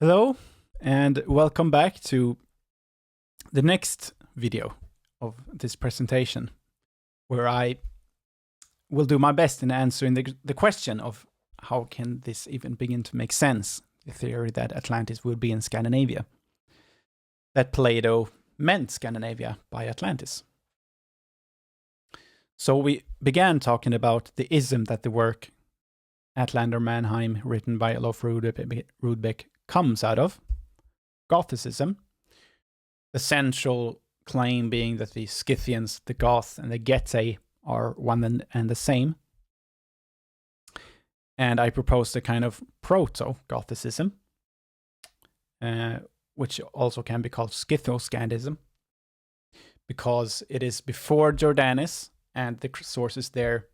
Hello, and welcome back to the next video of this presentation, where I will do my best in answering the question of how can this even begin to make sense, the theory that Atlantis would be in Scandinavia, that Plato meant Scandinavia by Atlantis. So we began talking about the ism that the work Atlander Mannheim, written by Olof Rudbeck, comes out of, Gothicism. The central claim being that the Scythians, the Goths, and the Getae are one and the same. And I proposed a kind of proto-Gothicism, which also can be called Scytho-Scandism, because it is before Jordanes, and the sources there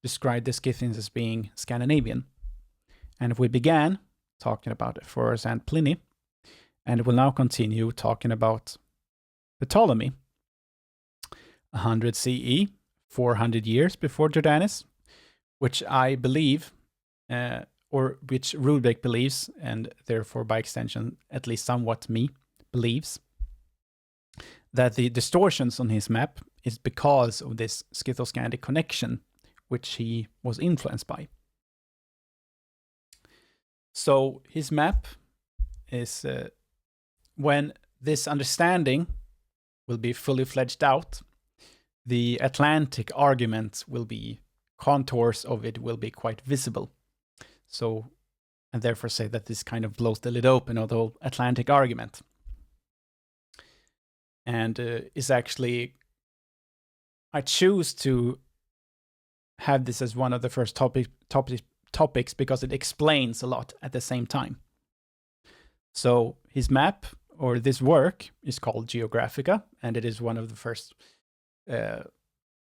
describe the Scythians as being Scandinavian. And if we began talking about Ephorus and Pliny, and we'll now continue talking about Ptolemy, 100 CE, 400 years before Jordanes, which I believe, or which Rudbeck believes, and therefore by extension, at least somewhat me, believes, that the distortions on his map is because of this Scytho-Scandic connection, which he was influenced by. So his map is, when this understanding will be fully fledged out, the Atlantic argument will be, contours of it will be quite visible. So, and therefore say that this kind of blows the lid open of the whole Atlantic argument. And is actually, I choose to have this as one of the first topics because it explains a lot at the same time. So his map, or this work, is called Geographica, and it is one of the first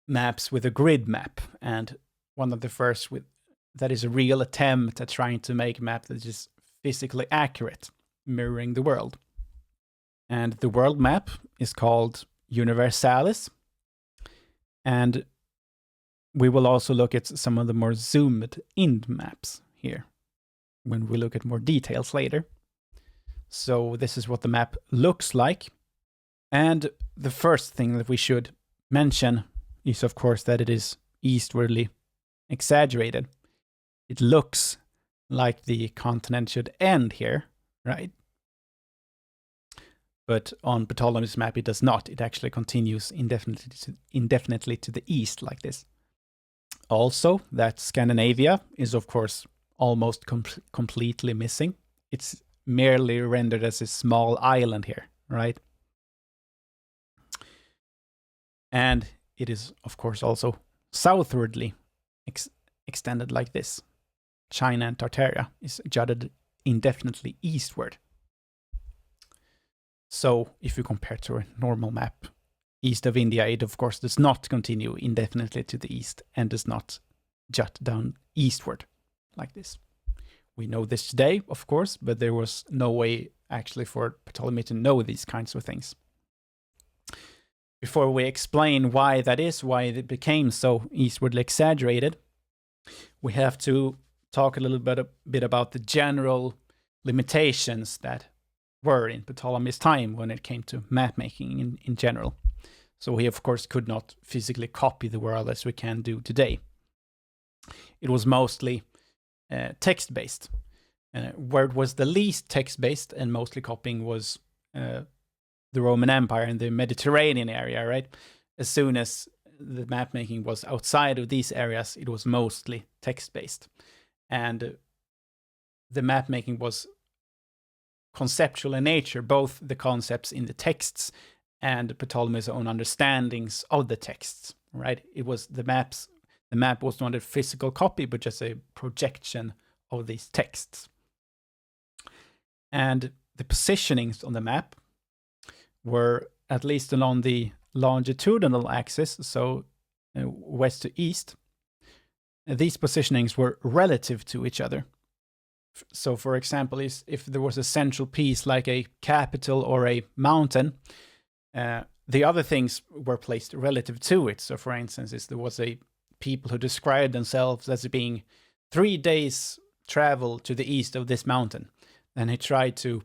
maps with a grid map, and one of the first that is a real attempt at trying to make a map that is physically accurate, mirroring the world. And the world map is called Universalis, and we will also look at some of the more zoomed in maps here when we look at more details later. So this is what the map looks like. And the first thing that we should mention is, of course, that it is eastwardly exaggerated. It looks like the continent should end here, right? But on Ptolemy's map, it does not. It actually continues indefinitely to the east like this. Also, that Scandinavia is, of course, almost completely missing. It's merely rendered as a small island here, right? And it is, of course, also southwardly extended like this. China and Tartaria is jutted indefinitely eastward. So, if you compare to a normal map, east of India, it of course does not continue indefinitely to the east and does not jut down eastward like this. We know this today, of course, but there was no way actually for Ptolemy to know these kinds of things. Before we explain why that is, why it became so eastwardly exaggerated, we have to talk a little bit about the general limitations that were in Ptolemy's time when it came to map making in general. So he, of course, could not physically copy the world as we can do today. It was mostly text-based. Where it was the least text-based and mostly copying was the Roman Empire and the Mediterranean area, right? As soon as the map making was outside of these areas, it was mostly text-based. And the map making was conceptual in nature, both the concepts in the texts and Ptolemy's own understandings of the texts, right? It was the map was not a physical copy, but just a projection of these texts. And the positionings on the map were, at least along the longitudinal axis, so west to east, these positionings were relative to each other. So, for example, if there was a central piece like a capital or a mountain, the other things were placed relative to it. So, for instance, if there was a people who described themselves as being 3 days travel to the east of this mountain, then he tried to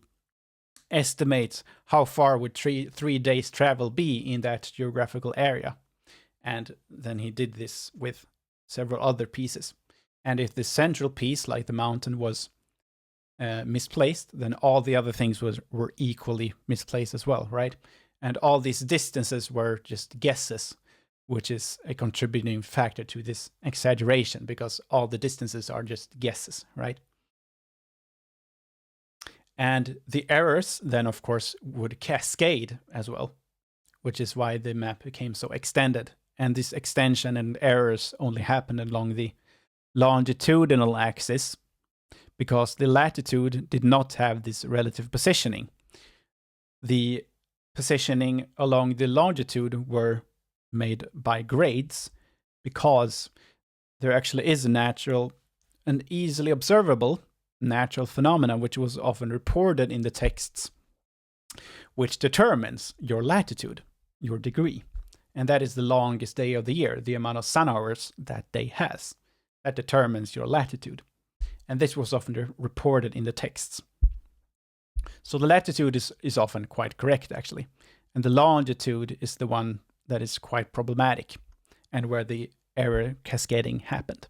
estimate how far would 3 days travel be in that geographical area. And then he did this with several other pieces. And if the central piece, like the mountain, was misplaced, then all the other things were equally misplaced as well, right? And all these distances were just guesses, which is a contributing factor to this exaggeration, because all the distances are just guesses, right? And the errors then, of course, would cascade as well, which is why the map became so extended. And this extension and errors only happened along the longitudinal axis, because the latitude did not have this relative positioning. The positioning along the longitude were made by grades, because there actually is a natural and easily observable natural phenomena which was often reported in the texts, which determines your latitude, your degree. And that is the longest day of the year, the amount of sun hours that day has. That determines your latitude. And this was often reported in the texts. So the latitude is often quite correct, actually. And the longitude is the one that is quite problematic, and where the error cascading happened.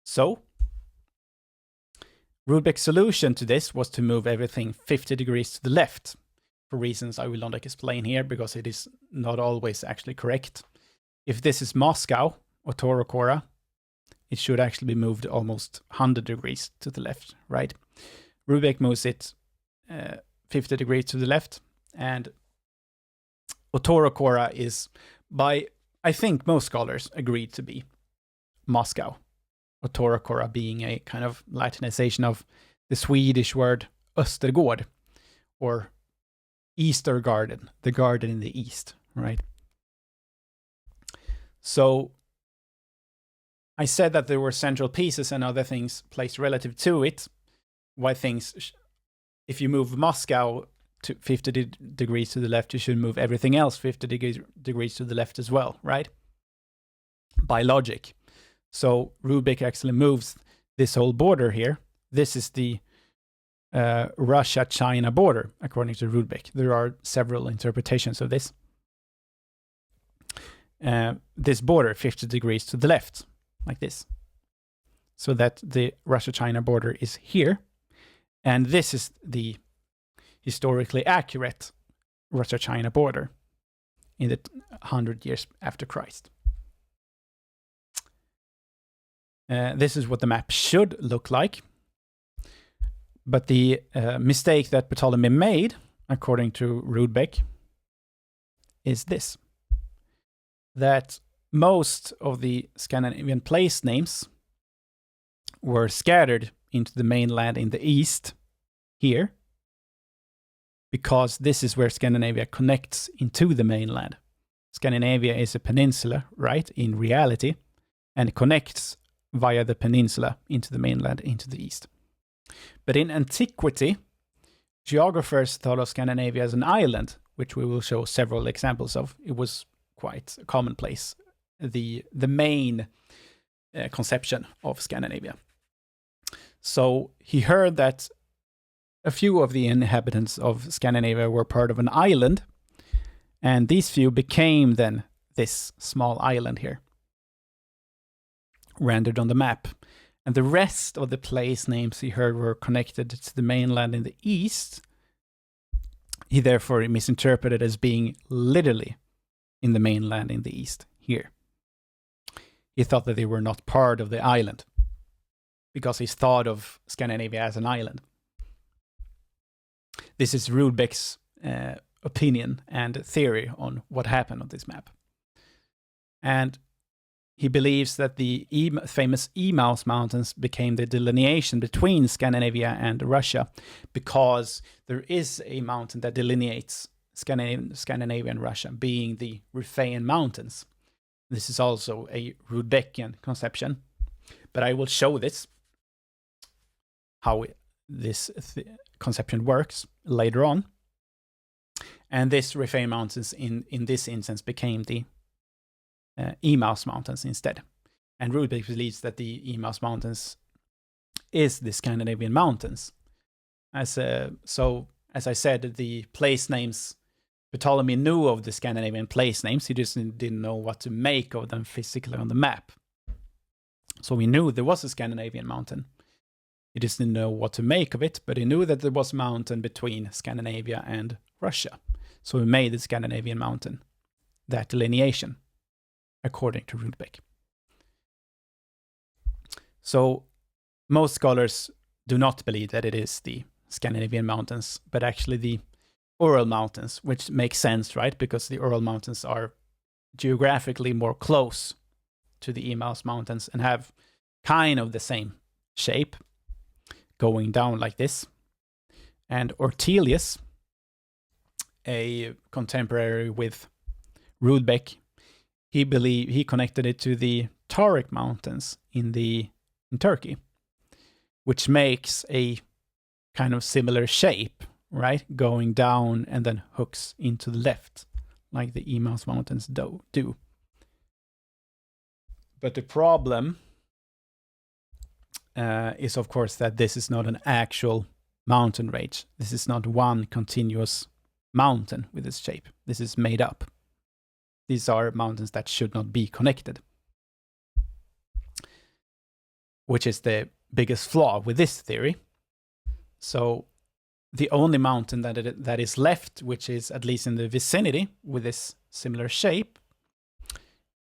So Rudbeck's solution to this was to move everything 50 degrees to the left, for reasons I will not explain here, because it is not always actually correct. If this is Moscow or Torokora, it should actually be moved almost 100 degrees to the left, right? Rudbeck moves it 50 degrees to the left, and Otorokora is, by, I think most scholars agreed to be Moscow. Otorokora being a kind of Latinization of the Swedish word Östergård, or Easter garden, the garden in the east, right? So I said that there were central pieces and other things placed relative to it. Why things, if you move Moscow to 50 degrees to the left, you should move everything else 50 degrees to the left as well, right? By logic. So Rudbeck actually moves this whole border here. This is the Russia-China border, according to Rudbeck. There are several interpretations of this. This border 50 degrees to the left, like this. So that the Russia-China border is here. And this is the historically accurate Russia-China border in the 100 years after Christ. This is what the map should look like. But the mistake that Ptolemy made, according to Rudbeck, is this. That most of the Scandinavian place names were scattered into the mainland in the east, here, because this is where Scandinavia connects into the mainland. Scandinavia is a peninsula, right, in reality, and connects via the peninsula into the mainland, into the east. But in antiquity, geographers thought of Scandinavia as an island, which we will show several examples of. It was quite commonplace, the main conception of Scandinavia. So he heard that a few of the inhabitants of Scandinavia were part of an island, and these few became then this small island here, rendered on the map. And the rest of the place names he heard were connected to the mainland in the east. He therefore misinterpreted as being literally in the mainland in the east, here. He thought that they were not part of the island, because he thought of Scandinavia as an island. This is Rudbeck's opinion and theory on what happened on this map. And he believes that the famous Emaus Mountains became the delineation between Scandinavia and Russia, because there is a mountain that delineates Scandinavia and Russia, being the Riphean Mountains. This is also a Rudbeckian conception, but I will show this, how this conception works later on. And this Riphean Mountains in this instance became the Emaus Mountains instead. And Rudbeck believes that the Emaus Mountains is the Scandinavian mountains, as I said, the place names, Ptolemy knew of the Scandinavian place names. He just didn't know what to make of them physically on the map. So he knew there was a Scandinavian mountain. He just didn't know what to make of it, but he knew that there was a mountain between Scandinavia and Russia. So he made the Scandinavian mountain, that delineation, according to Rudbeck. So most scholars do not believe that it is the Scandinavian mountains, but actually the Ural Mountains, which makes sense, right? Because the Ural Mountains are geographically more close to the Emaus Mountains and have kind of the same shape, going down like this. And Ortelius, a contemporary with Rudbeck, he connected it to the Tauric Mountains in Turkey, which makes a kind of similar shape, right? Going down and then hooks into the left, like the Emaus Mountains do. But the problem is, of course, that this is not an actual mountain range. This is not one continuous mountain with this shape. This is made up. These are mountains that should not be connected, which is the biggest flaw with this theory. So the only mountain that is left, which is at least in the vicinity with this similar shape,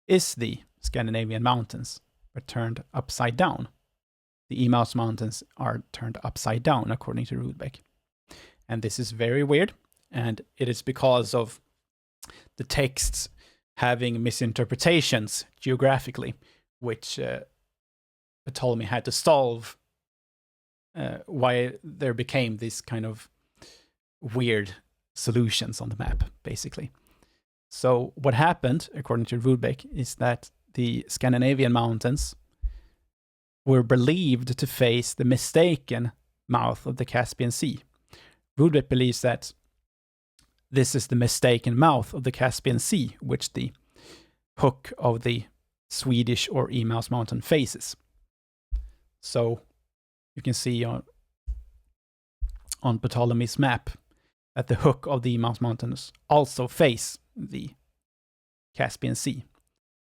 is the Scandinavian mountains, but turned upside down. The Emaus Mountains are turned upside down, according to Rudbeck. And this is very weird, and it is because of the texts having misinterpretations geographically, which Ptolemy had to solve, why there became these kind of weird solutions on the map, basically. So what happened, according to Rudbeck, is that the Scandinavian mountains were believed to face the mistaken mouth of the Caspian Sea. Rudbeck believes that this is the mistaken mouth of the Caspian Sea, which the hook of the Swedish or Emaus mountain faces. So you can see on Ptolemy's map that the hook of the Emaus mountains also face the Caspian Sea.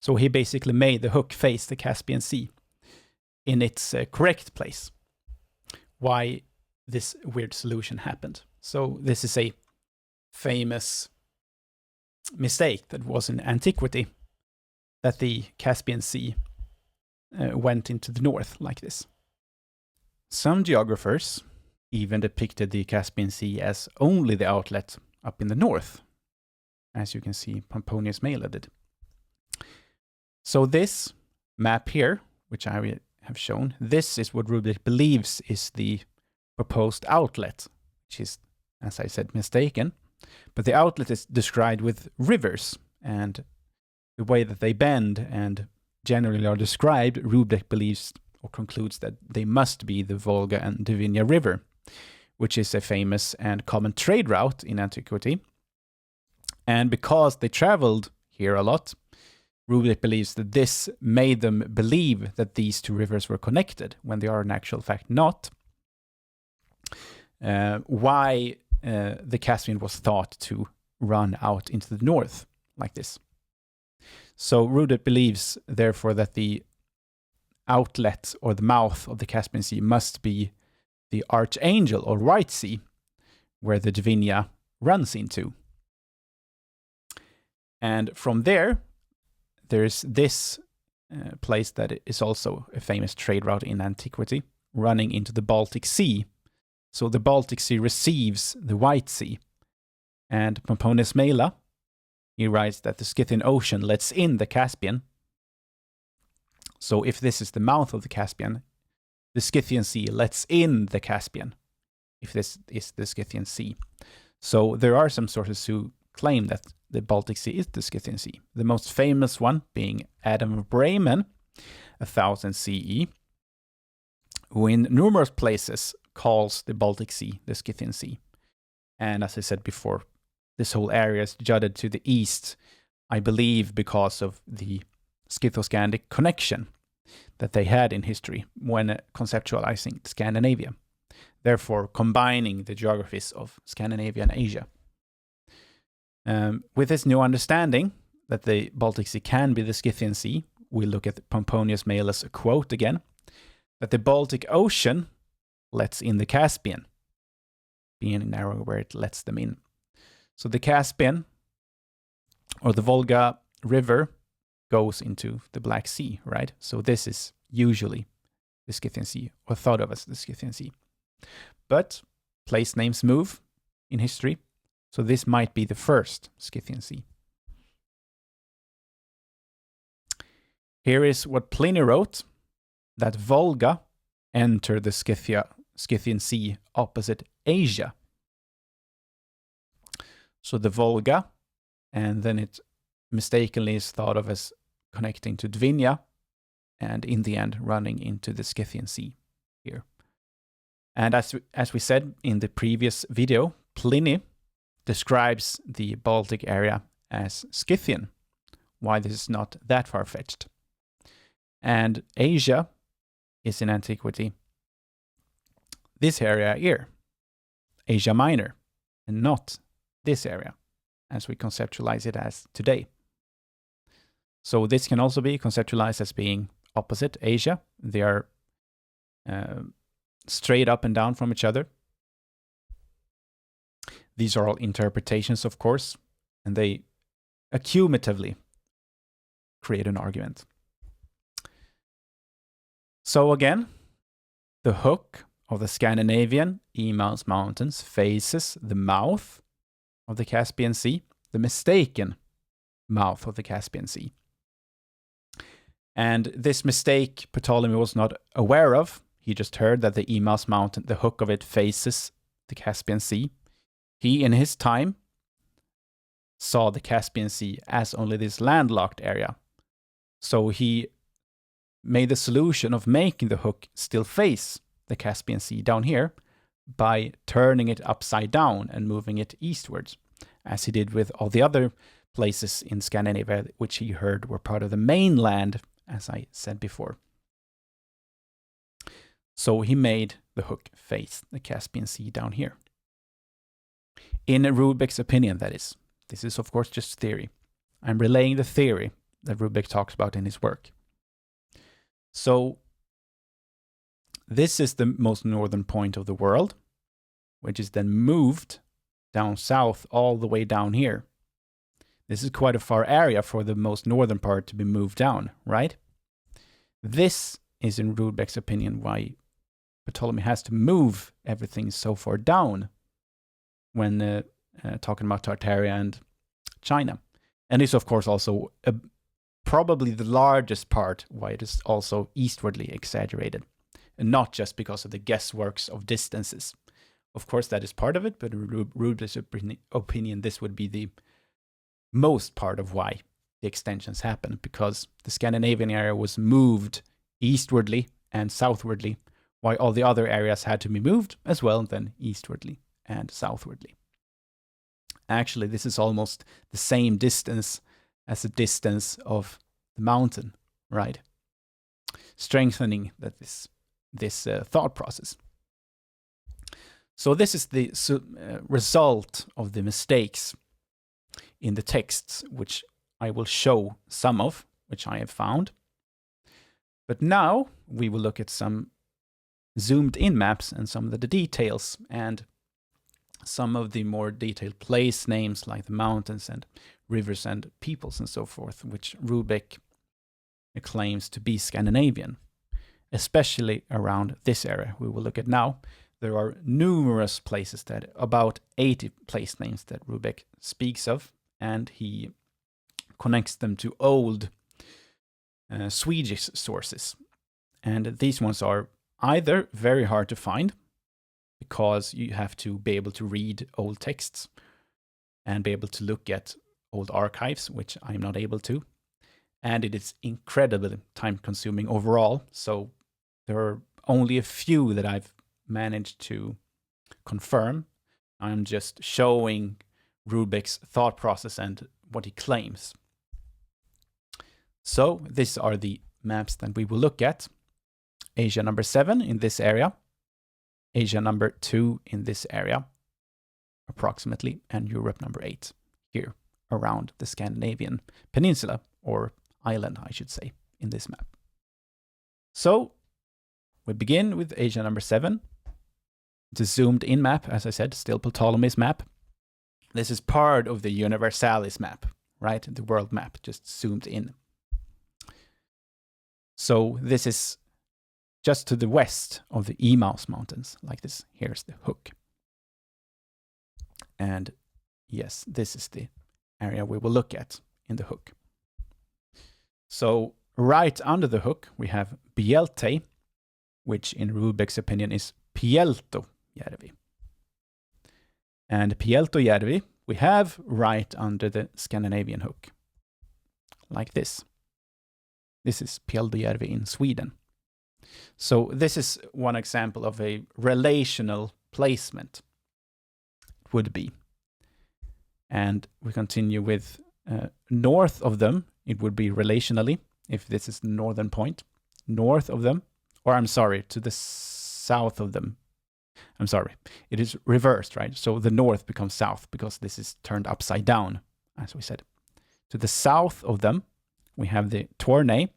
So he basically made the hook face the Caspian Sea in its correct place. Why this weird solution happened. So this is a famous mistake that was in antiquity, that the Caspian Sea went into the north like this. Some geographers even depicted the Caspian Sea as only the outlet up in the north, as you can see Pomponius Mela did. So this map here, which I have shown, this is what Rudbeck believes is the proposed outlet, which is, as I said, mistaken. But the outlet is described with rivers, and the way that they bend and generally are described, Rudbeck believes or concludes that they must be the Volga and Dvinia River, which is a famous and common trade route in antiquity. And because they traveled here a lot, Rudbeck believes that this made them believe that these two rivers were connected when they are in actual fact not. Why the Caspian was thought to run out into the north like this. So Rudbeck believes, therefore, that the outlet or the mouth of the Caspian Sea must be the Archangel or White Sea, where the Dvinia runs into. And from there is this place that is also a famous trade route in antiquity, running into the Baltic Sea. So the Baltic Sea receives the White Sea. And Pomponius Mela, he writes that the Scythian Ocean lets in the Caspian. So if this is the mouth of the Caspian, the Scythian Sea lets in the Caspian, if this is the Scythian Sea. So there are some sources who claim that the Baltic Sea is the Scythian Sea. The most famous one being Adam of Bremen, 1000 CE, who in numerous places calls the Baltic Sea the Scythian Sea. And as I said before, this whole area is jutted to the east, I believe because of the Scytho-Scandic connection that they had in history when conceptualizing Scandinavia. therefore combining the geographies of Scandinavia and Asia. With this new understanding that the Baltic Sea can be the Scythian Sea, we look at Pomponius Melas' quote again, that the Baltic Ocean lets in the Caspian, being narrow where it lets them in. So the Caspian, or the Volga River, goes into the Black Sea, right? So this is usually the Scythian Sea, or thought of as the Scythian Sea. But place names move in history, so this might be the first Scythian Sea. Here is what Pliny wrote, that Volga entered the Scythian Sea opposite Asia. So the Volga, and then it mistakenly is thought of as connecting to Dvinia, and in the end running into the Scythian Sea here. And as we said in the previous video, Pliny describes the Baltic area as Scythian. Why this is not that far-fetched. And Asia is in antiquity this area here, Asia Minor, and not this area, as we conceptualize it as today. So this can also be conceptualized as being opposite Asia. They are straight up and down from each other. These are all interpretations, of course, and they accumulatively create an argument. So again, the hook of the Scandinavian Emaus Mountains faces the mouth of the Caspian Sea, the mistaken mouth of the Caspian Sea. And this mistake Ptolemy was not aware of. He just heard that the Emaus Mountain, the hook of it, faces the Caspian Sea. He, in his time, saw the Caspian Sea as only this landlocked area. So he made the solution of making the hook still face the Caspian Sea down here by turning it upside down and moving it eastwards, as he did with all the other places in Scandinavia, which he heard were part of the mainland, as I said before. So he made the hook face the Caspian Sea down here. In Rudbeck's opinion, that is. This is, of course, just theory. I'm relaying the theory that Rudbeck talks about in his work. So this is the most northern point of the world, which is then moved down south all the way down here. This is quite a far area for the most northern part to be moved down, right? This is, in Rudbeck's opinion, why Ptolemy has to move everything so far down when talking about Tartaria and China. And it's, of course, also probably the largest part why it is also eastwardly exaggerated, and not just because of the guessworks of distances. Of course, that is part of it, but in Rudbeck's opinion, this would be the most part of why the extensions happen, because the Scandinavian area was moved eastwardly and southwardly, while all the other areas had to be moved as well, then eastwardly and southwardly. Actually, this is almost the same distance as the distance of the mountain, right? Strengthening that this thought process. So this is the result of the mistakes in the texts, which I will show some of, which I have found. But now we will look at some zoomed in maps and some of the details and some of the more detailed place names like the mountains and rivers and peoples and so forth, which Rudbeck claims to be Scandinavian, especially around this area we will look at now. There are numerous places, that about 80 place names that Rudbeck speaks of, and he connects them to old Swedish sources. And these ones are either very hard to find, because you have to be able to read old texts and be able to look at old archives, which I'm not able to. And it is incredibly time-consuming overall, so there are only a few that I've managed to confirm. I'm just showing Rudbeck's thought process and what he claims. So these are the maps that we will look at. Asia number 7 in this area. Asia number 2 in this area, approximately, and Europe number 8 here around the Scandinavian peninsula, or island, I should say, in this map. So we begin with Asia number 7. It's a zoomed in map, as I said, still Ptolemy's map. This is part of the Universalis map, right? The world map, just zoomed in. So this is just to the west of the Emaus Mountains, like this. Here's the hook. And yes, this is the area we will look at in the hook. So right under the hook, we have Bielte, which in Rudbeck's opinion is Pieltojärvi. And Pieltojärvi we have right under the Scandinavian hook, like this. This is Pieltojärvi in Sweden. So this is one example of a relational placement, it would be. And we continue with north of them, it would be relationally, if this is the northern point. North of them, or I'm sorry, to the south of them. I'm sorry, it is reversed, right? So the north becomes south because this is turned upside down, as we said. To the south of them, we have the Tornei,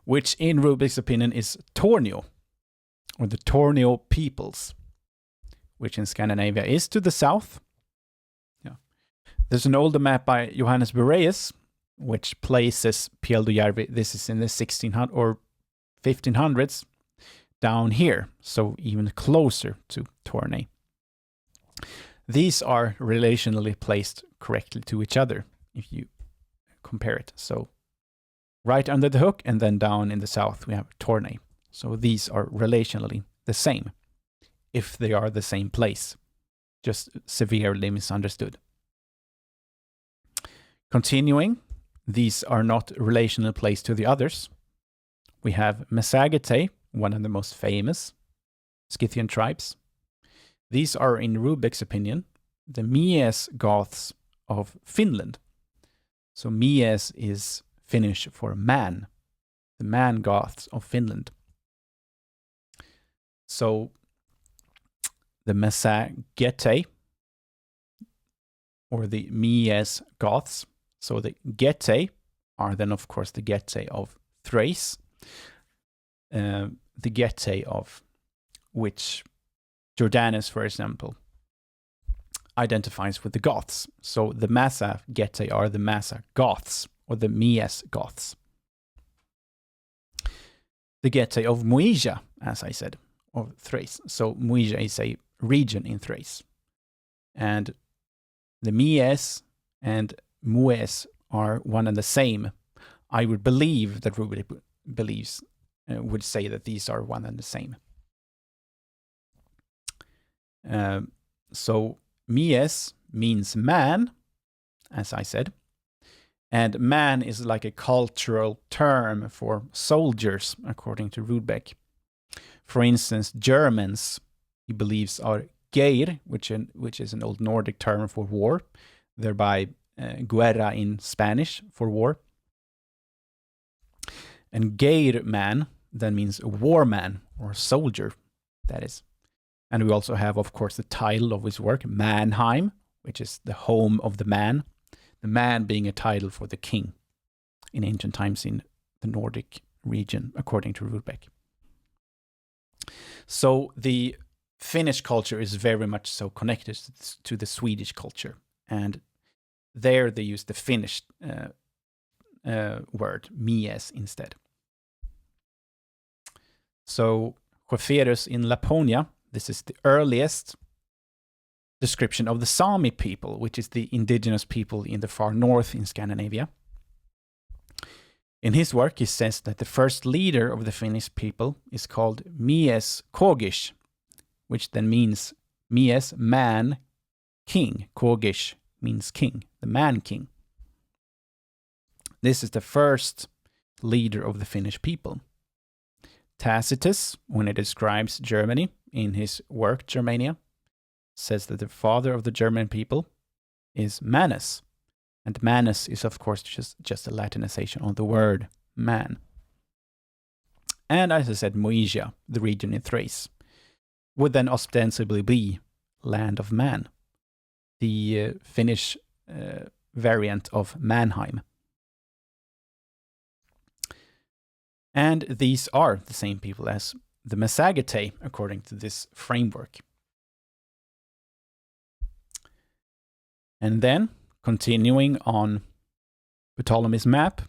which in Rudbeck's opinion is Tornio, or the Tornio peoples, which in Scandinavia is to the south. Yeah. There's an older map by Johannes Boreas, which places Pieltojärvi, this is in the 1600 or 1500s, down here, so even closer to Tornei. These are relationally placed correctly to each other, if you compare it. So right under the hook, and then down in the south we have Tornei. So these are relationally the same, if they are the same place, just severely misunderstood. Continuing, these are not relationally placed to the others. We have Mesagetae, one of the most famous Scythian tribes. These are, in Rudbeck's opinion, the Mies Goths of Finland. So Mies is Finnish for man, the man Goths of Finland. So the Mesagetae, or the Mies Goths, so the Getae are then of course the Getae of Thrace, the Getae of which Jordanus, for example, identifies with the Goths. So the Massa Getae are the Massa Goths, or the Mies Goths. The Getae of Moesia, as I said, of Thrace. So Moesia is a region in Thrace. And the Mies and Moes are one and the same. I would believe that Rudbeck believes would say that these are one and the same. So Mies means man, as I said, and man is like a cultural term for soldiers, according to Rudbeck. For instance, Germans, he believes, are Geir, which is an old Nordic term for war, thereby guerra in Spanish for war. And Geir man then means a war man or soldier, that is. And we also have, of course, the title of his work, Mannheim, which is the home of the man being a title for the king in ancient times in the Nordic region, according to Rudbeck. So the Finnish culture is very much so connected to the Swedish culture, and there they use the Finnish word, mies, instead. So Riphean in Laponia, this is the earliest description of the Sami people, which is the indigenous people in the far north in Scandinavia. In his work, he says that the first leader of the Finnish people is called Mies Kogish, which then means Mies, man, king. Kogish means king, the man king. This is the first leader of the Finnish people. Tacitus, when he describes Germany in his work Germania, says that the father of the German people is Manus. And Manus is, of course, just a Latinization of the word man. And as I said, Moesia, the region in Thrace. would then ostensibly be Land of Man, the Finnish variant of Mannheim. And these are the same people as the Massagetæ, according to this framework. And then, continuing on Ptolemy's map,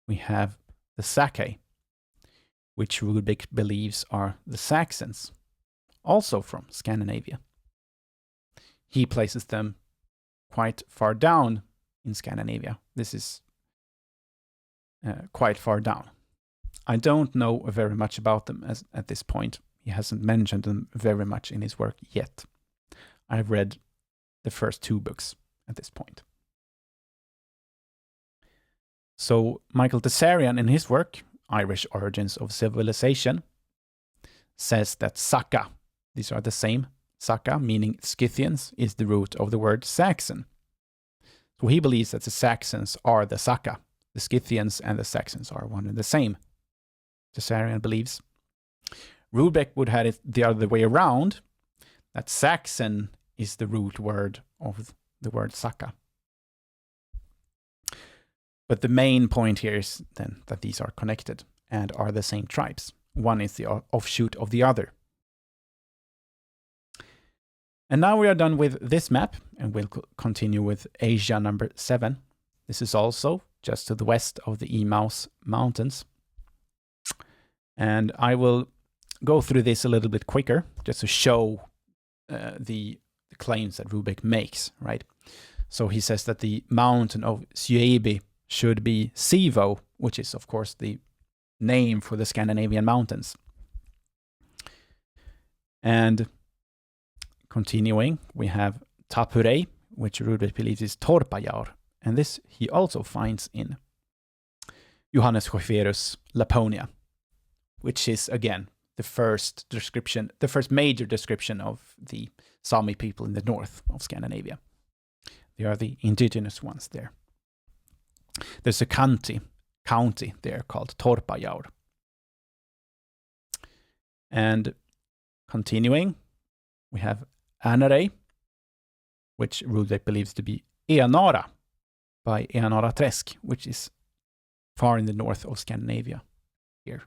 we have the Sacae, which Rudbeck believes are the Saxons, also from Scandinavia. He places them quite far down in Scandinavia. This is quite far down. I don't know very much about them at this point. He hasn't mentioned them very much in his work yet. I've read the first 2 books at this point. So Michael Tessarian, in his work, Irish Origins of Civilization, says that Saka, these are the same, Saka, meaning Scythians, is the root of the word Saxon. So he believes that the Saxons are the Saka. The Scythians and the Saxons are one and the same. Tessarian believes. Rudbeck would have it the other way around, that Saxon is the root word of the word Saka. But the main point here is then that these are connected and are the same tribes. One is the offshoot of the other. And now we are done with this map, and we'll continue with Asia number 7. This is also just to the west of the Emaus Mountains. And I will go through this a little bit quicker, just to show the claims that Rudbeck makes, right? So he says that the mountain of Suebi should be Sivo, which is, of course, the name for the Scandinavian mountains. And continuing, we have Tapurei, which Rudbeck believes is Torpajaur. And this he also finds in Johannes Schaeferus' Laponia, which is, again, the first major description of the Sami people in the north of Scandinavia. They are the indigenous ones there. There's a county there called Torpajaur. And continuing, we have Anarei, which Rudbeck believes to be Enara by Enara Träsk, which is far in the north of Scandinavia here.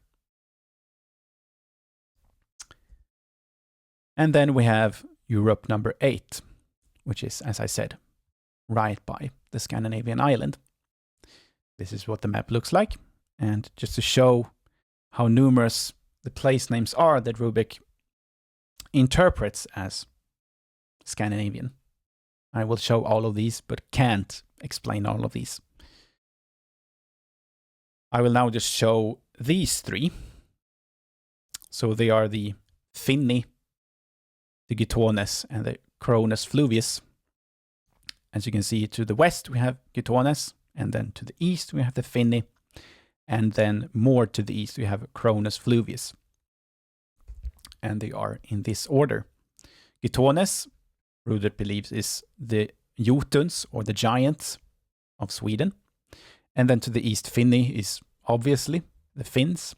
And then we have Europe number 8, which is, as I said, right by the Scandinavian island. This is what the map looks like. And just to show how numerous the place names are that Rudbeck interprets as Scandinavian. I will show all of these, but can't explain all of these. I will now just show these 3. So they are the Finni, the Gitones, and the Cronus Fluvius. As you can see, to the west we have Gitones, and then to the east we have the Finni, and then more to the east we have Cronus Fluvius. And they are in this order. Gitones, Rudbeck believes, is the Jotuns, or the giants of Sweden. And then to the east, Finni is obviously the Finns.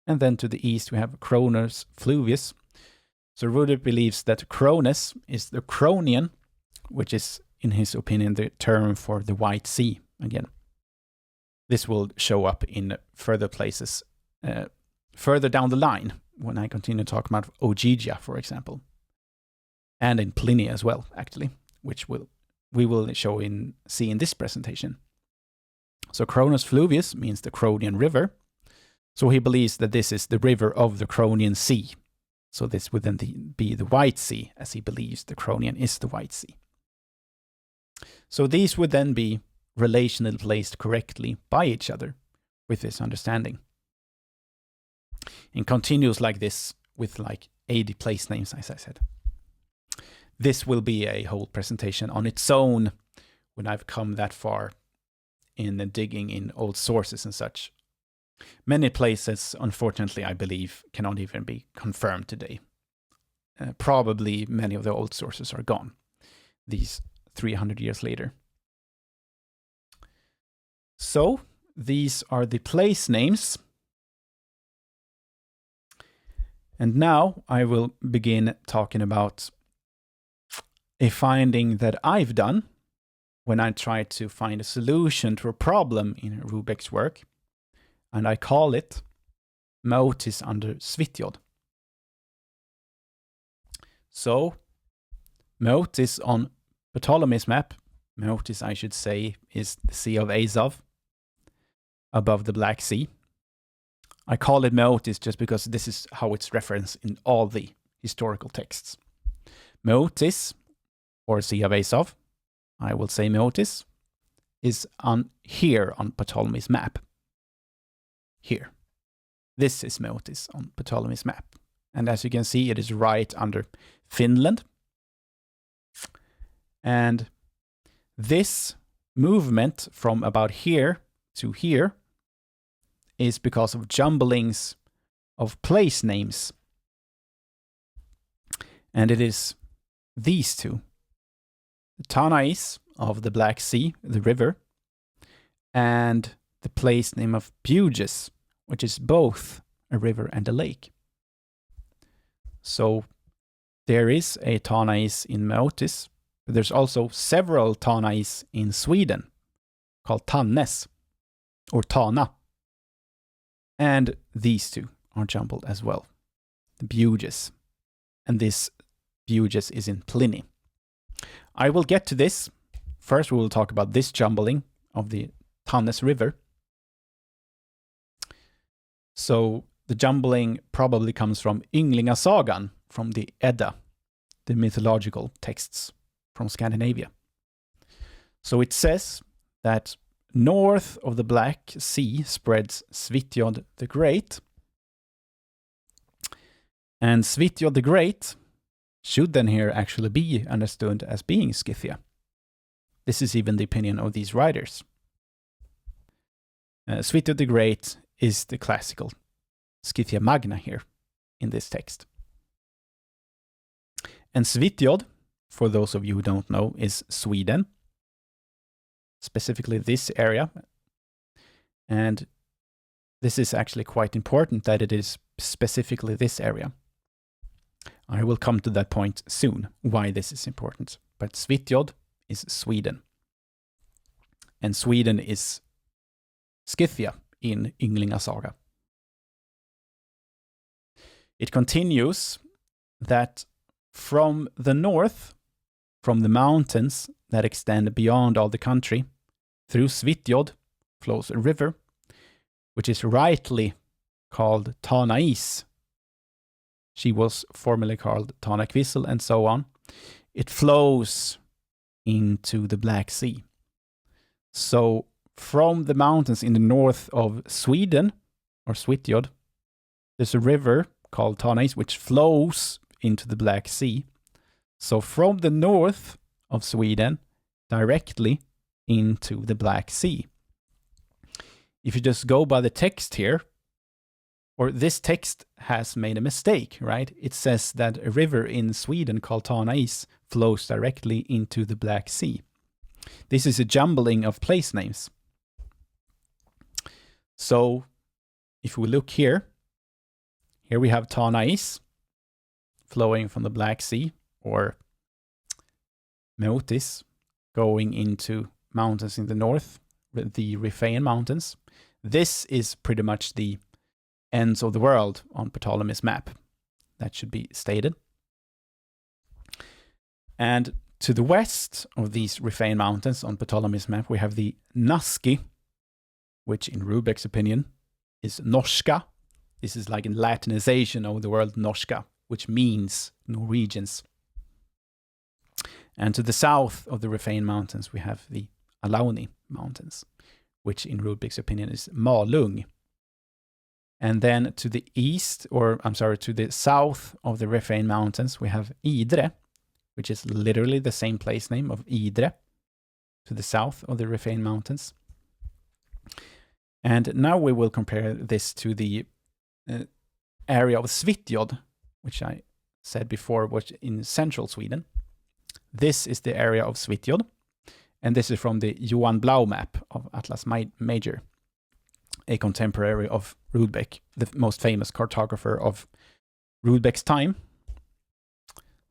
And then to the east we have Cronus Fluvius. So Rudbeck believes that Cronus is the Cronian, which is, in his opinion, the term for the White Sea again. This will show up in further places further down the line when I continue talking about Ogygia, for example. And in Pliny as well, actually, which we will see in this presentation. So Cronus Fluvius means the Cronian River. So he believes that this is the river of the Cronian Sea. So this would then be the White Sea, as he believes the Cronian is the White Sea. So these would then be relationally placed correctly by each other with this understanding. And continues like this with like 80 place names, as I said. This will be a whole presentation on its own when I've come that far in digging in old sources and such. Many places, unfortunately, I believe, cannot even be confirmed today. Probably many of the old sources are gone, these 300 years later. So, these are the place names. And now I will begin talking about a finding that I've done when I tried to find a solution to a problem in Rudbeck's work, and I call it motis under Svitjod. So, motis on Ptolemy's map, motis I should say is the Sea of Azov, above the Black Sea. I call it motis just because this is how it's referenced in all the historical texts. Motis, or Sea of Azov, I will say motis, is on here on Ptolemy's map. Here. This is motis on Ptolemy's map. And as you can see, it is right under Finland. And this movement from about here to here is because of jumblings of place names. And it is these two. The Tanais of the Black Sea, the river, and the place name of Buges, which is both a river and a lake. So there is a Tanais in Motis, but there's also several Tanais in Sweden called Tannes or Tana. And these two are jumbled as well, the Buges. And this Buges is in Pliny. I will get to this. First, we will talk about this jumbling of the Tannes River. So the jumbling probably comes from Ynglingasagan, from the Edda, the mythological texts from Scandinavia. So it says that north of the Black Sea spreads Svitjod the Great. And Svitjod the Great should then here actually be understood as being Scythia. This is even the opinion of these writers. Svitjod the Great is the classical Scythia Magna here in this text. And Svitjod, for those of you who don't know, is Sweden, specifically this area. And this is actually quite important that it is specifically this area. I will come to that point soon, why this is important. But Svitjod is Sweden. And Sweden is Scythia in Ynglingasaga. It continues that from the north, from the mountains that extend beyond all the country, through Svitjod flows a river, which is rightly called Tanais. She was formerly called Tanakvissel and so on. It flows into the Black Sea. So from the mountains in the north of Sweden, or Svitjod, there's a river called Tanais which flows into the Black Sea. So from the north of Sweden, directly into the Black Sea. If you just go by the text here, or this text has made a mistake, right? It says that a river in Sweden called Tanais flows directly into the Black Sea. This is a jumbling of place names. So if we look here we have Tanais flowing from the Black Sea, or Motis going into mountains in the north, the Riphean mountains. This is pretty much the ends of the world on Ptolemy's map. That should be stated. And to the west of these Riphean mountains on Ptolemy's map, we have the Naski, which in Rudbeck's opinion is Norska. This is like a Latinization of the word Norska, which means Norwegians. And to the south of the Riphean mountains, we have the Alauni mountains, which in Rudbeck's opinion is Malung. And then to the east, to the south of the Riphean mountains, we have Idre, which is literally the same place name of Idre, to the south of the Riphean mountains. And now we will compare this to the area of Svitjod, which I said before was in central Sweden. This is the area of Svitjod, and this is from the Johan Blau map of Atlas Major, a contemporary of Rudbeck, the most famous cartographer of Rudbeck's time.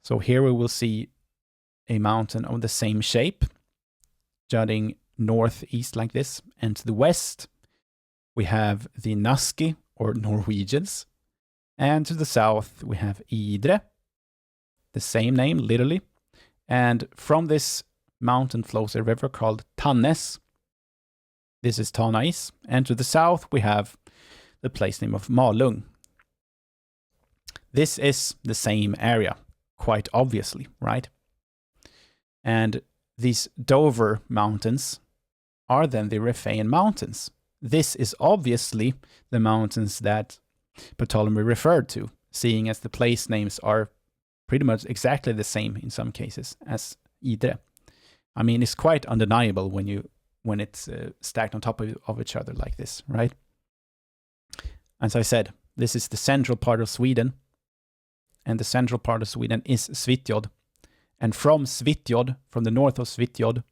So here we will see a mountain of the same shape, jutting northeast like this, and to the west we have the Naski, or Norwegians, and to the south we have Idre, the same name literally, and from this mountain flows a river called Tannes. This is Tanais, and to the south we have the place name of Malung. This is the same area, quite obviously, right? And these Dover mountains are then the Riphean mountains. This is obviously the mountains that Ptolemy referred to, seeing as the place names are pretty much exactly the same in some cases as Idre. I mean, it's quite undeniable when it's stacked on top of each other like this, right? As I said, this is the central part of Sweden, and the central part of Sweden is Svitjod. And from Svitjod, from the north of Svitjod,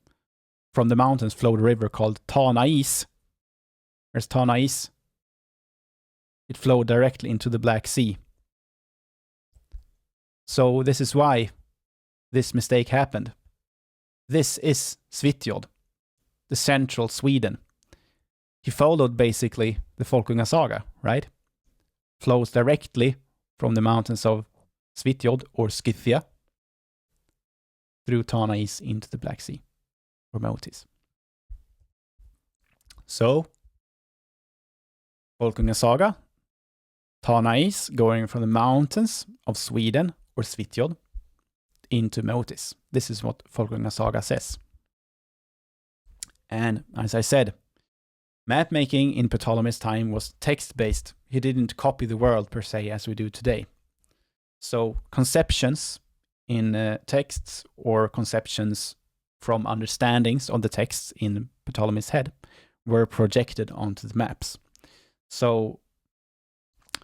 from the mountains flowed a river called Tanais. There's Tanais. It flowed directly into the Black Sea. So this is why this mistake happened. This is Svitjod, the central Sweden. He followed basically the Folkunga saga, right? Flows directly from the mountains of Svitjod or Scythia through Tanais into the Black Sea, or Motis. So, Folkunga saga, Tanais going from the mountains of Sweden, or Svitjod, into Motis. This is what Folkunga saga says. And as I said, map making in Ptolemy's time was text-based. He didn't copy the world per se as we do today. So conceptions in texts, or conceptions from understandings of the texts in Ptolemy's head, were projected onto the maps. So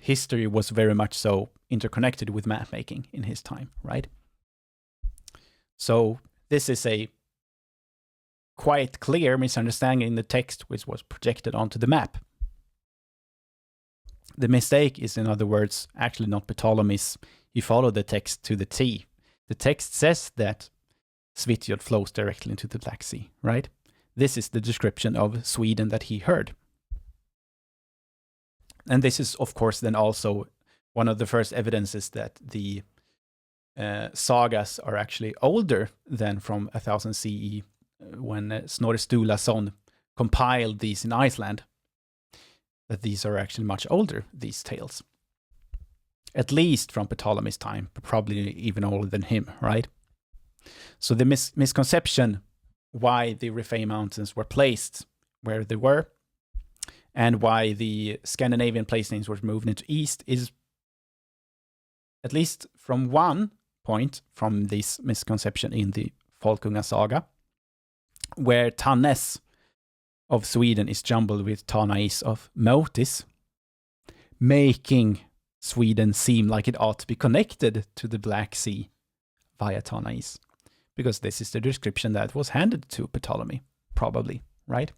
history was very much so interconnected with map making in his time, right? So this is a quite clear misunderstanding in the text which was projected onto the map. The mistake is, in other words, actually not Ptolemy's. He followed the text to the T. The text says that Svitjod flows directly into the Black Sea, right? This is the description of Sweden that he heard. And this is, of course, then also one of the first evidences that the sagas are actually older than from 1000 CE, when Snorri Sturlason compiled these in Iceland. That these are actually much older, these tales. At least from Ptolemy's time, but probably even older than him, right? So the misconception why the Riphean mountains were placed where they were, and why the Scandinavian place names were moved into east, is at least from one point from this misconception in the Folkunga saga, where Tannes of Sweden is jumbled with Tanais of Motis, making Sweden seem like it ought to be connected to the Black Sea via Tanais, because this is the description that was handed to Ptolemy, probably, right?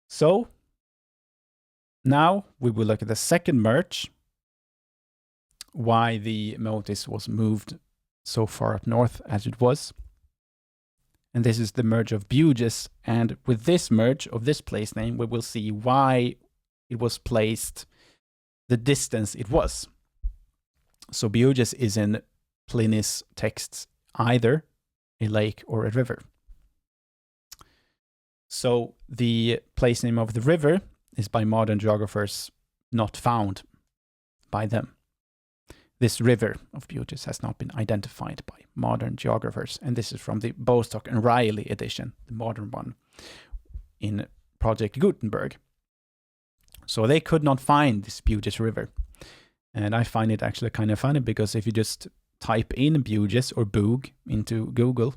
So now we will look at the second merge, why the Motis was moved so far up north as it was. And this is the merge of Buges, and with this merge of this place name, we will see why it was placed the distance it was. So Buges is in Pliny's texts either a lake or a river. So the place name of the river is by modern geographers not found by them. This river of Buges has not been identified by modern geographers, and this is from the Bostock and Riley edition, the modern one, in Project Gutenberg. So they could not find this Buges river. And I find it actually kind of funny, because if you just type in Buges or Bug into Google,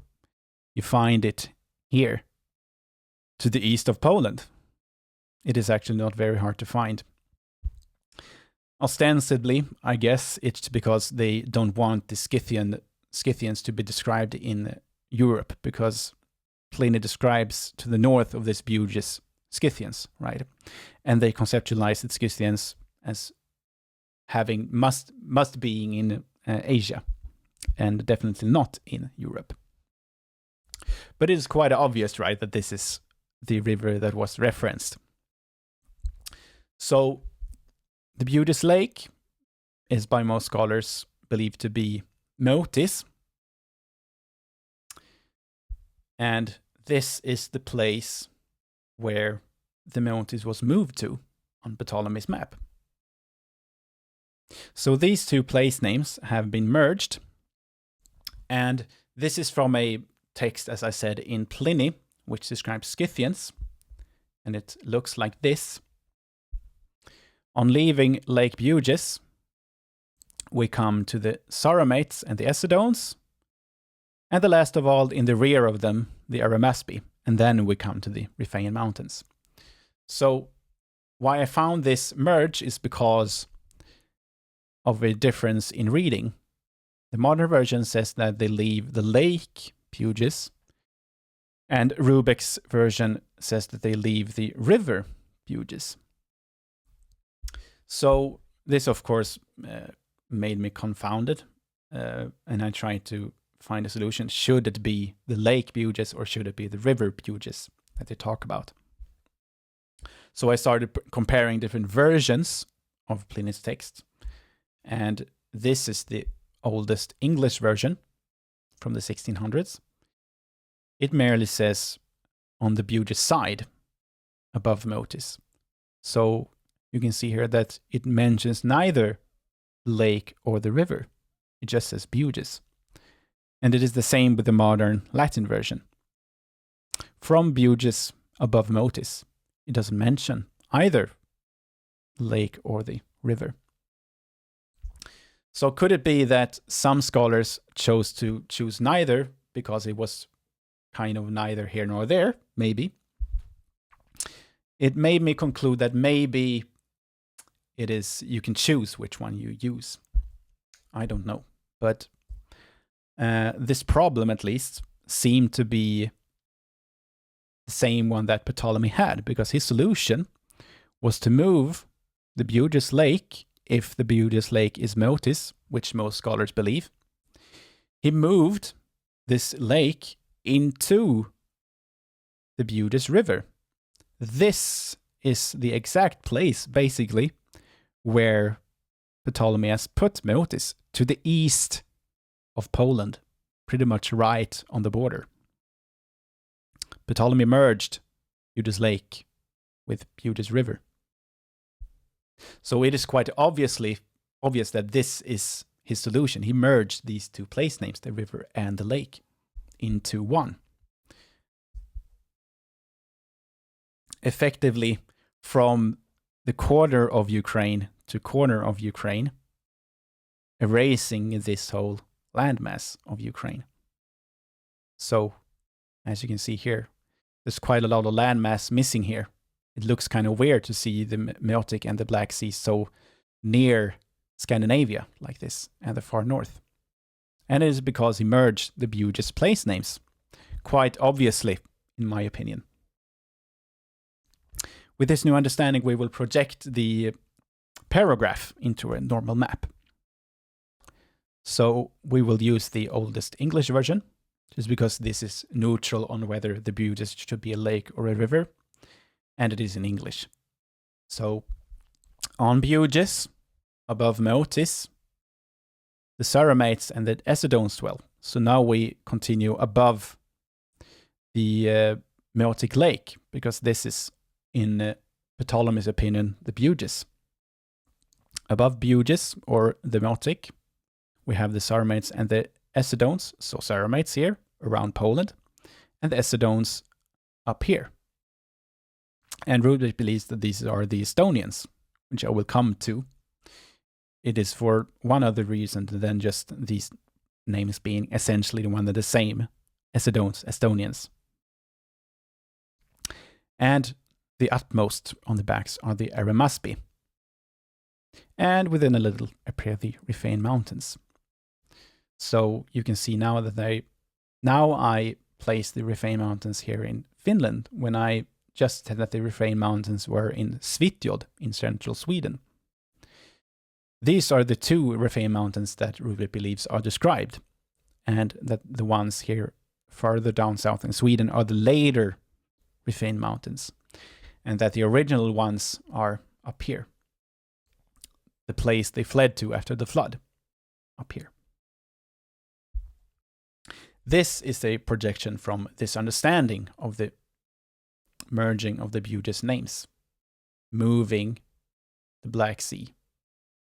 you find it here, to the east of Poland. It is actually not very hard to find. Ostensibly, I guess it's because they don't want the Scythians to be described in Europe, because Pliny describes to the north of this Buges Scythians, right? And they conceptualize the Scythians as having must being in Asia, and definitely not in Europe. But it is quite obvious, right, that this is the river that was referenced. So the Bugis Lake is by most scholars believed to be Meotis. And this is the place where the Meotis was moved to on Ptolemy's map. So these two place names have been merged. And this is from a text, as I said, in Pliny, which describes Scythians. And it looks like this. On leaving Lake Bugis, we come to the Sarmates and the Essidones, and the last of all, in the rear of them, the Arimaspi, and then we come to the Riphean Mountains. So why I found this merge is because of a difference in reading. The modern version says that they leave the lake Bugis, and Rudbeck's version says that they leave the river Bugis. So this, of course, made me confounded, and I tried to find a solution. Should it be the lake Bugis or should it be the river Bugis that they talk about? So I started comparing different versions of Pliny's text, and this is the oldest English version from the 1600s. It merely says on the Bugis side above Meotis. So you can see here that it mentions neither lake or the river. It just says Bugis. And it is the same with the modern Latin version. From Bugis above Meotis, it doesn't mention either lake or the river. So could it be that some scholars chose to choose neither because it was kind of neither here nor there? Maybe. It made me conclude that maybe it is, you can choose which one you use. I don't know. But this problem, at least, seemed to be the same one that Ptolemy had, because his solution was to move the Bugis Lake, if the Bugis Lake is Meotis, which most scholars believe. He moved this lake into the Bugis River. This is the exact place, basically, where Ptolemy has put Meotis, to the east of Poland, pretty much right on the border. Ptolemy merged Bugis Lake with Bugis River. So it is quite obvious that this is his solution. He merged these two place names, the river and the lake, into one. Effectively, from the corner of Ukraine to corner of Ukraine, erasing this whole landmass of Ukraine. So, as you can see here, there's quite a lot of landmass missing here. It looks kind of weird to see the Meotic and the Black Sea so near Scandinavia like this and the far north. And it is because he merged the Bugis place names, quite obviously, in my opinion. With this new understanding, we will project the paragraph into a normal map. So we will use the oldest English version, just because this is neutral on whether the Bugis should be a lake or a river, and it is in English. So on Bugis, above Meotis, the Sarmates and the Essidones dwell. So now we continue above the Meotic Lake, because this is, in Ptolemy's opinion, the Bugis. Above Bugis, or the Meotic, we have the Sarmates and the Essidones. So Sarmates here, around Poland, and the Essidones up here. And Rudbeck believes that these are the Estonians, which I will come to. It is for one other reason than just these names being essentially one and the same. Essidones, Estonians. And the utmost on the backs are the Arimaspi. And within a little appear the Riphean Mountains. So you can see now that I place the Riphean Mountains here in Finland, when I just said that the Riphean Mountains were in Svitjod in central Sweden. these are the two Riphean mountains that Rudbeck believes are described, and that the ones here further down south in Sweden are the later Riphean mountains, and that the original ones are up here, the place they fled to after the flood, up here. This is a projection from this understanding of the merging of the beauteous names, moving the Black Sea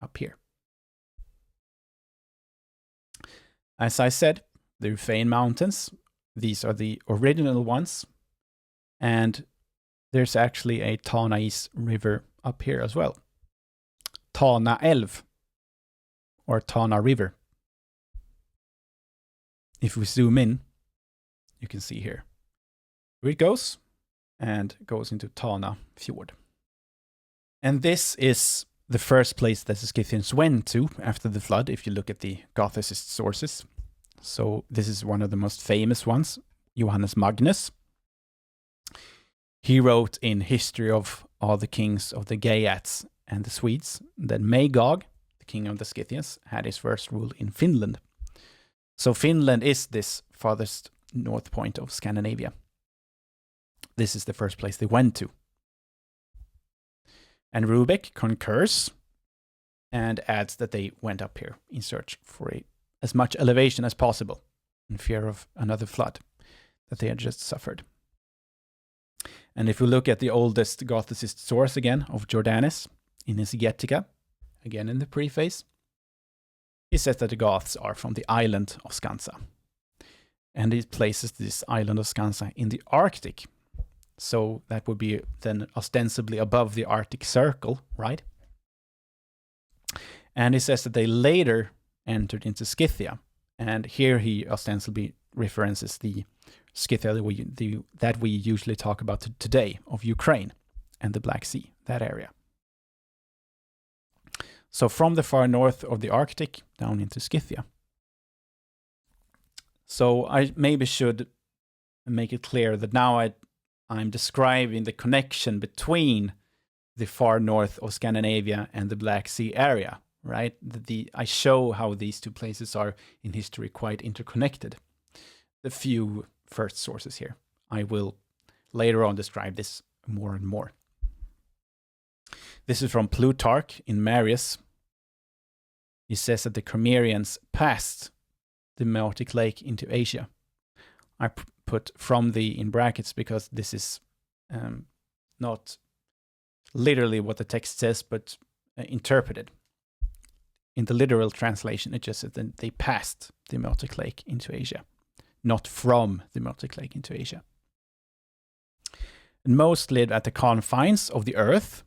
up here. As I said, the Riphean mountains, these are the original ones, and there's actually a Tanais river up here as well. Tana älv, or Tana river. If we zoom in, you can see here where it goes, and goes into Tana fjord. And this is the first place that the Scythians went to after the flood, if you look at the gothicist sources. So this is one of the most famous ones, Johannes Magnus. He wrote in History of all the kings of the Geats and the Swedes that Magog, the king of the Scythians, had his first rule in Finland. So Finland is this farthest north point of Scandinavia. This is the first place they went to. And Rudbeck concurs and adds that they went up here in search for as much elevation as possible in fear of another flood that they had just suffered. And if we look at the oldest gothicist source again of Jordanes in his Geographica, again in the preface, he says that the Goths are from the island of Skansa. And he places this island of Skansa in the Arctic. So that would be then ostensibly above the Arctic Circle, right? And he says that they later entered into Scythia. And here he ostensibly references the Scythia that we usually talk about today, of Ukraine and the Black Sea, that area. So from the far north of the Arctic down into Scythia. So I maybe should make it clear that now I'm describing the connection between the far north of Scandinavia and the Black Sea area, right? I show how these two places are in history quite interconnected. The few first sources here. I will later on describe this more and more. This is from Plutarch in Marius. He says that the Cimbrians passed the Meotic Lake into Asia. I put from the in brackets because this is not literally what the text says, but interpreted. In the literal translation, it just says that they passed the Meotic Lake into Asia, not from the Meotic Lake into Asia. And most lived at the confines of the earth,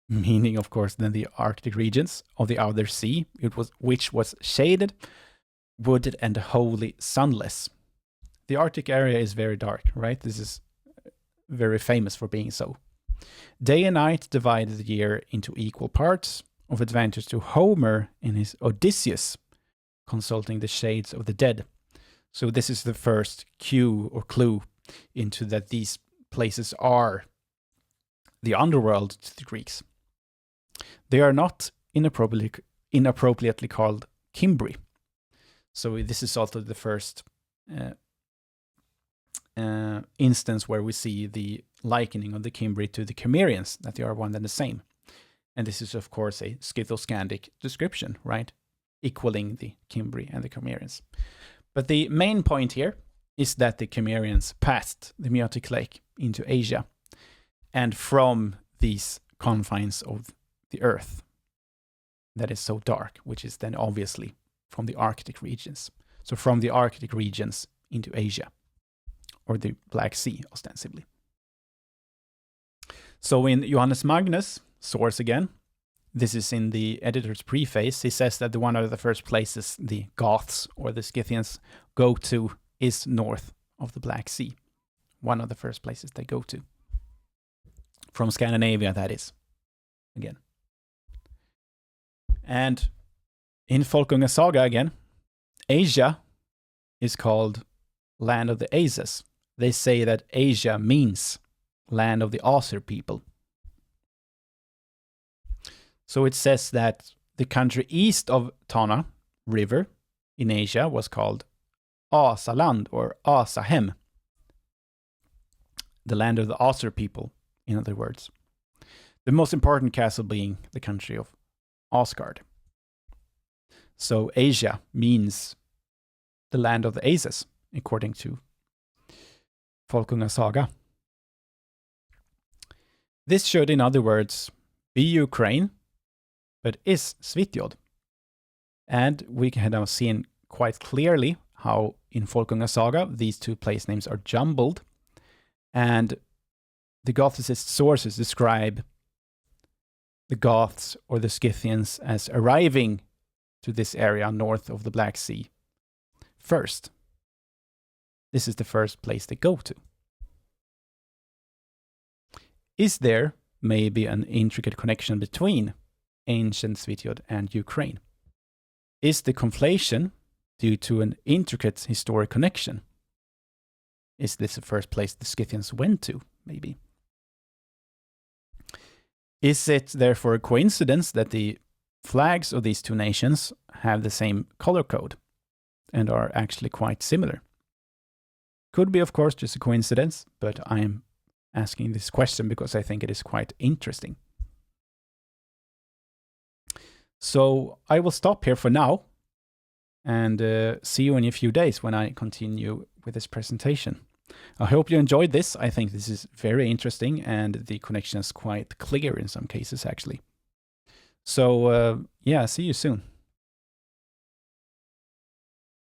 meaning, of course, then the Arctic regions of the outer sea, which was shaded, wooded, and wholly sunless. The Arctic area is very dark, right? This is very famous for being so. Day and night divided the year into equal parts, of advantage to Homer in his Odysseus, consulting the shades of the dead. So this is the first cue or clue into that these places are the underworld to the Greeks. They are not inappropriately called Cimbri. So this is also the first instance where we see the likening of the Cimbri to the Cimbrians, that they are one and the same. And this is, of course, a Scytho-Scandic description, right? Equaling the Cimbri and the Cimbrians. But the main point here is that the Cimbrians passed the Meotic Lake into Asia, and from these confines of the earth that is so dark, which is then obviously from the Arctic regions. So from the Arctic regions into Asia, or the Black Sea, ostensibly. So in Johannes Magnus' source again, this is in the editor's preface, he says that one of the first places the Goths or the Scythians go to is north of the Black Sea. One of the first places they go to. From Scandinavia, that is. Again. And in Folkunga Saga again, Asia is called land of the Ases. They say that Asia means land of the Asir people. So it says that the country east of Tana River in Asia was called Asaland or Asahem, the land of the Asur people, in other words. The most important castle being the country of Asgard. So Asia means the land of the Ases, according to Folkunga Saga. This should, in other words, be Ukraine, but is Svitjod. And we can now see quite clearly how in Folkunga Saga these two place names are jumbled, and the Gothicist sources describe the Goths or the Scythians as arriving to this area north of the Black Sea first. This is the first place they go to. Is there maybe an intricate connection between ancient Svitjod and Ukraine? Is the conflation due to an intricate historic connection? Is this the first place the Scythians went to, maybe? Is it therefore a coincidence that the flags of these two nations have the same color code and are actually quite similar? Could be, of course, just a coincidence, but I am asking this question because I think it is quite interesting. So I will stop here for now and see you in a few days when I continue with this presentation. I hope you enjoyed this. I think this is very interesting and the connection is quite clear in some cases, actually. So yeah, see you soon.